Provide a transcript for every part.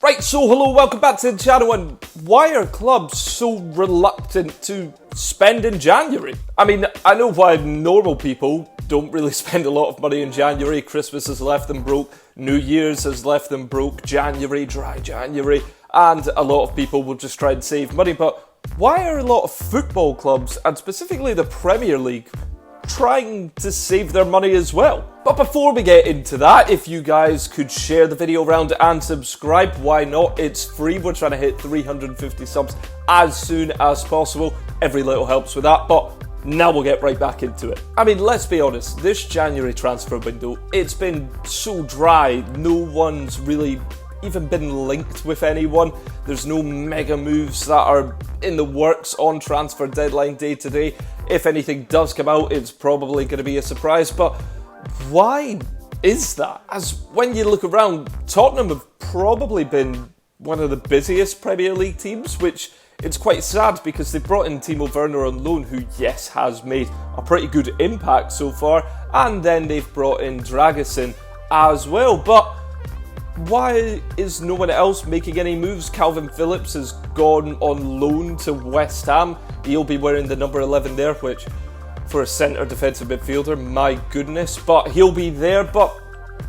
Right, so hello, welcome back to the channel, and why are clubs so reluctant to spend in January? I mean, I know why normal people don't really spend a lot of money in January. Christmas has left them broke, New Year's has left them broke, January, dry January, and a lot of people will just try and save money. But why are a lot of football clubs, and specifically the Premier League, trying to save their money as well? But before we get into that, if you guys could share the video around and subscribe, why not? It's free. We're trying to hit 350 subs as soon as possible. Every little helps with that, but now we'll get right back into it. I mean, let's be honest, this January transfer window, it's been so dry. No one's really even been linked with anyone. There's no mega moves that are in the works on transfer deadline day today. If anything does come out, it's probably going to be a surprise. But why is that? As when you look around, Tottenham have probably been one of the busiest Premier League teams, which it's quite sad because they've brought in Timo Werner on loan, who, yes, has made a pretty good impact so far, and then they've brought in Dragusin as well. But why is no one else making any moves? Calvin Phillips has gone on loan to West Ham. He'll be wearing the number 11 there, which for a centre defensive midfielder, my goodness. But he'll be there, but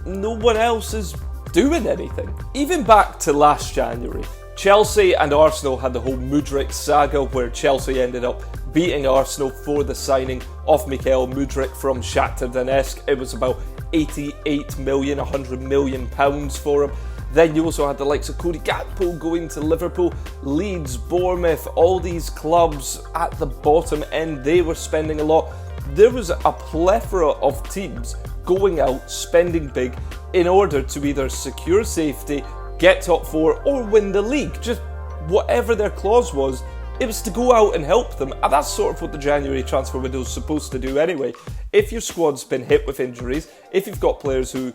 no one else is doing anything. Even back to last January, Chelsea and Arsenal had the whole Mudryk saga where Chelsea ended up beating Arsenal for the signing of Mikael Mudryk from Shakhtar Donetsk. It was about 88 million, 100 million pounds for him. Then you also had the likes of Cody Gakpo going to Liverpool, Leeds, Bournemouth, all these clubs at the bottom end, they were spending a lot. There was a plethora of teams going out, spending big in order to either secure safety, get top four, or win the league. Just whatever their clause was, it was to go out and help them. And that's sort of what the January transfer window is supposed to do anyway. If your squad's been hit with injuries, if you've got players who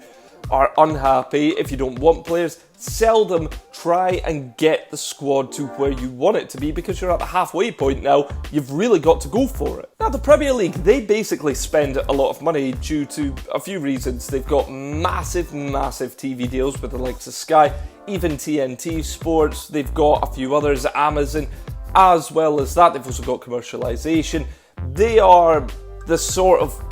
are unhappy, if you don't want players, sell them, try and get the squad to where you want it to be, because you're at the halfway point now. You've really got to go for it. Now, the Premier League, they basically spend a lot of money due to a few reasons. They've got massive TV deals with the likes of Sky, even TNT Sports. They've got a few others, Amazon. As well as that, they've also got commercialisation. They are the sort of,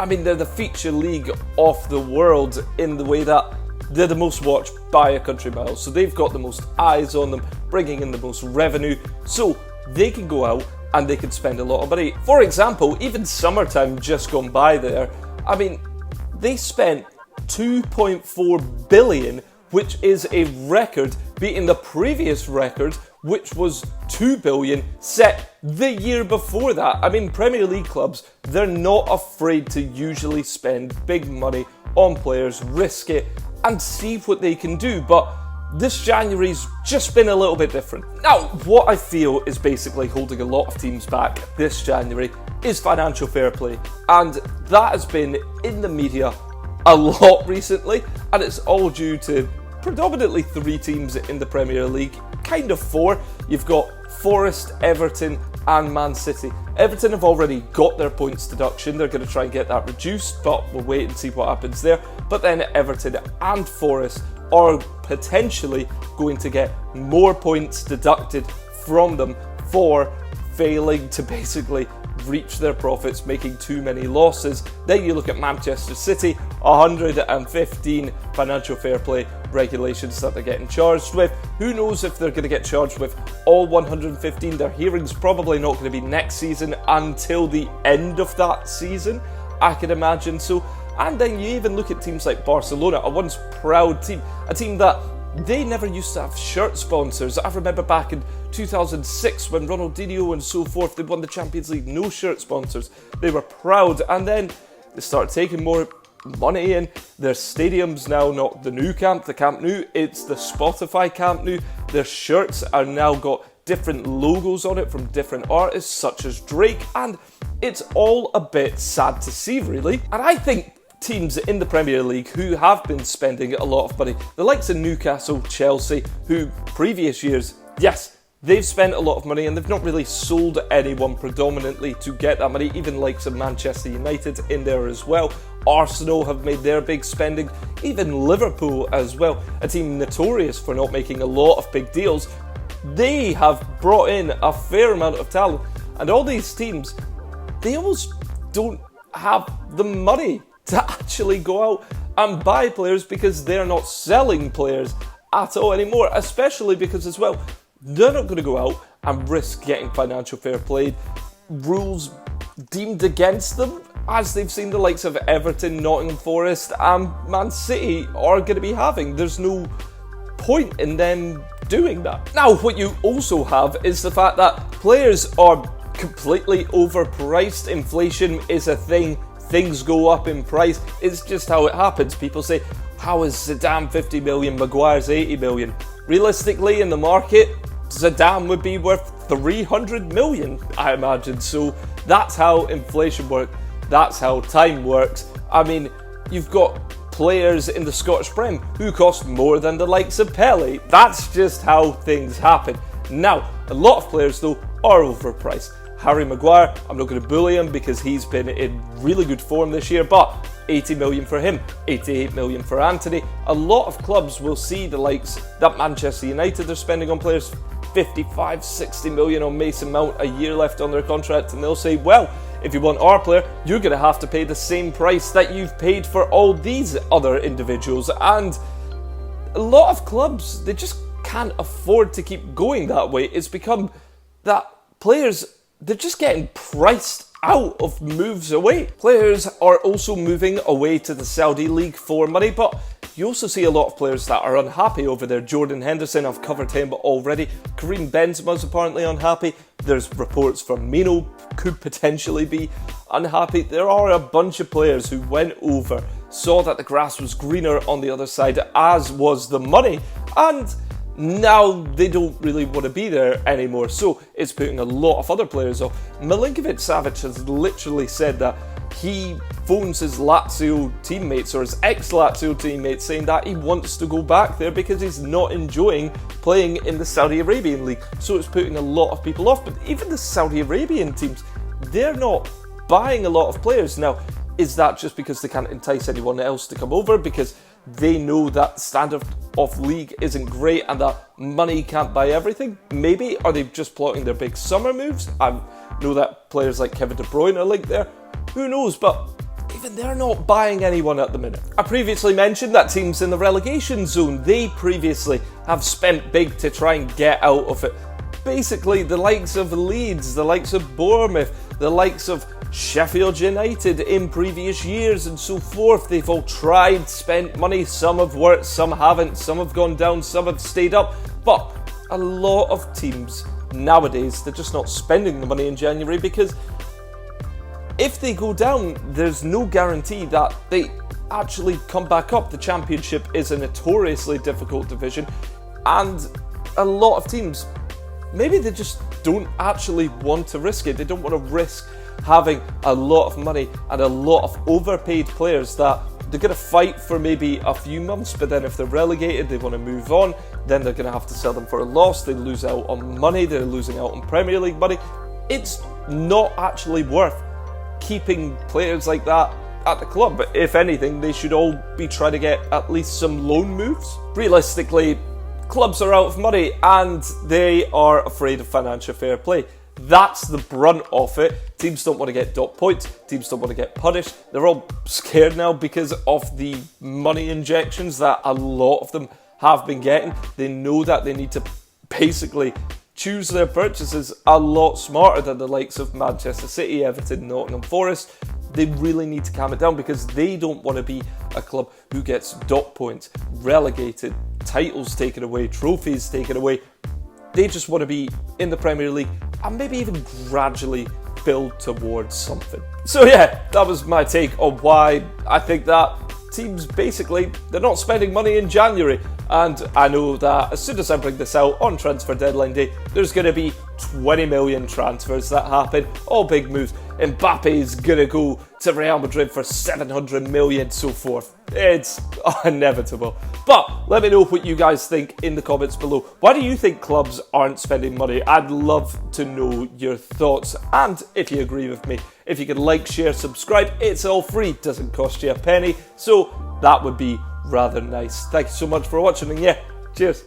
they're the feature league of the world in the way that they're the most watched by a country mile. So they've got the most eyes on them, bringing in the most revenue. So they can go out and they can spend a lot of money. For example, even summertime just gone by there, they spent 2.4 billion, which is a record, beating the previous record, which was 2 billion, set the year before that. Premier League clubs, they're not afraid to usually spend big money on players, risk it, and see what they can do. But this January's just been a little bit different. Now, what I feel is basically holding a lot of teams back this January is financial fair play. And that has been in the media a lot recently, and it's all due to predominantly 3 teams in the Premier League, kind of 4. You've got Forest, Everton and Man City. Everton have already got their points deduction. They're going to try and get that reduced, but we'll wait and see what happens there. But then Everton and Forest are potentially going to get more points deducted from them for failing to basically reach their profits, making too many losses. Then you look at Manchester City, 115 financial fair play regulations that they're getting charged with. Who knows if they're going to get charged with all 115? Their hearing's probably not going to be next season until the end of that season, I can imagine. So, and then you even look at teams like Barcelona, a once proud team, a team that they never used to have shirt sponsors. I remember back in 2006 when Ronaldinho and so forth, they won the Champions League, no shirt sponsors. They were proud, and then they started taking more money in. Their stadium's now not the Nou Camp, the Camp Nou, it's the Spotify Camp Nou. Their shirts are now got different logos on it from different artists such as Drake, and it's all a bit sad to see, really. And I think teams in the Premier League who have been spending a lot of money, the likes of Newcastle, Chelsea, who previous years, yes, they've spent a lot of money and they've not really sold anyone predominantly to get that money, even likes of Manchester United in there as well. Arsenal have made their big spending, even Liverpool as well, a team notorious for not making a lot of big deals. They have brought in a fair amount of talent, and all these teams, they almost don't have the money to actually go out and buy players because they're not selling players at all anymore, especially because as well, they're not going to go out and risk getting financial fair play rules deemed against them, as they've seen the likes of Everton, Nottingham Forest and Man City are going to be having. There's no point in them doing that. Now, what you also have is the fact that players are completely overpriced. Inflation is a thing. Things go up in price. It's just how it happens. People say, how is Zidane 50 million, Maguire's 80 million? Realistically, in the market, Zidane would be worth 300 million, I imagine. So that's how inflation works. That's how time works. I mean, you've got players in the Scottish Prem who cost more than the likes of Pele. That's just how things happen. Now, a lot of players, though, are overpriced. Harry Maguire, I'm not going to bully him because he's been in really good form this year, but 80 million for him, 88 million for Antony. A lot of clubs will see the likes that Manchester United are spending on players, 55, 60 million on Mason Mount, a year left on their contract, and they'll say, well, if you want our player, you're going to have to pay the same price that you've paid for all these other individuals. And a lot of clubs, they just can't afford to keep going that way. It's become that players, they're just getting priced out of moves away. Players are also moving away to the Saudi League for money, but you also see a lot of players that are unhappy over there. Jordan Henderson, I've covered him already. Karim Benzema's apparently unhappy. There's reports from Mino could potentially be unhappy. There are a bunch of players who went over, saw that the grass was greener on the other side, as was the money, and now they don't really want to be there anymore. So it's putting a lot of other players off. Milinkovic-Savic has literally said that he phones his Lazio teammates or his ex-Lazio teammates saying that he wants to go back there because he's not enjoying playing in the Saudi Arabian league. So it's putting a lot of people off. But even the Saudi Arabian teams, they're not buying a lot of players. Now, is that just because they can't entice anyone else to come over because they know that standard of league isn't great and that money can't buy everything? Maybe. Are they just plotting their big summer moves? I know that players like Kevin De Bruyne are linked there. Who knows? But even they're not buying anyone at the minute. I previously mentioned that teams in the relegation zone, they previously have spent big to try and get out of it. Basically, the likes of Leeds, the likes of Bournemouth, the likes of Sheffield United in previous years and so forth, they've all tried, spent money, some have worked, some haven't, some have gone down, some have stayed up, but a lot of teams nowadays, they're just not spending the money in January because if they go down, there's no guarantee that they actually come back up. The Championship is a notoriously difficult division, and a lot of teams, maybe they just don't actually want to risk it. They don't want to risk having a lot of money and a lot of overpaid players that they're going to fight for maybe a few months, but then if they're relegated, they want to move on, then they're going to have to sell them for a loss. They lose out on money, they're losing out on Premier League money. It's not actually worth keeping players like that at the club. But if anything, they should all be trying to get at least some loan moves. Realistically, clubs are out of money and they are afraid of financial fair play. That's the brunt of it. Teams don't want to get dot points. Teams don't want to get punished. They're all scared now because of the money injections that a lot of them have been getting. They know that they need to basically choose their purchases a lot smarter than the likes of Manchester City, Everton, Nottingham Forest. They really need to calm it down because they don't want to be a club who gets dot points, relegated, titles taken away, trophies taken away. They just want to be in the Premier League and maybe even gradually build towards something. So yeah, that was my take on why I think that teams basically, they're not spending money in January. And I know that as soon as I bring this out on transfer deadline day, there's going to be 20 million transfers that happen, all big moves. Mbappe's gonna go to Real Madrid for 700 million, so forth. It's inevitable. But let me know what you guys think in the comments below. Why do you think clubs aren't spending money? I'd love to know your thoughts, and if you agree with me, if you could like, share, subscribe, it's all free, doesn't cost you a penny, so that would be rather nice. Thank you so much for watching, and yeah, cheers.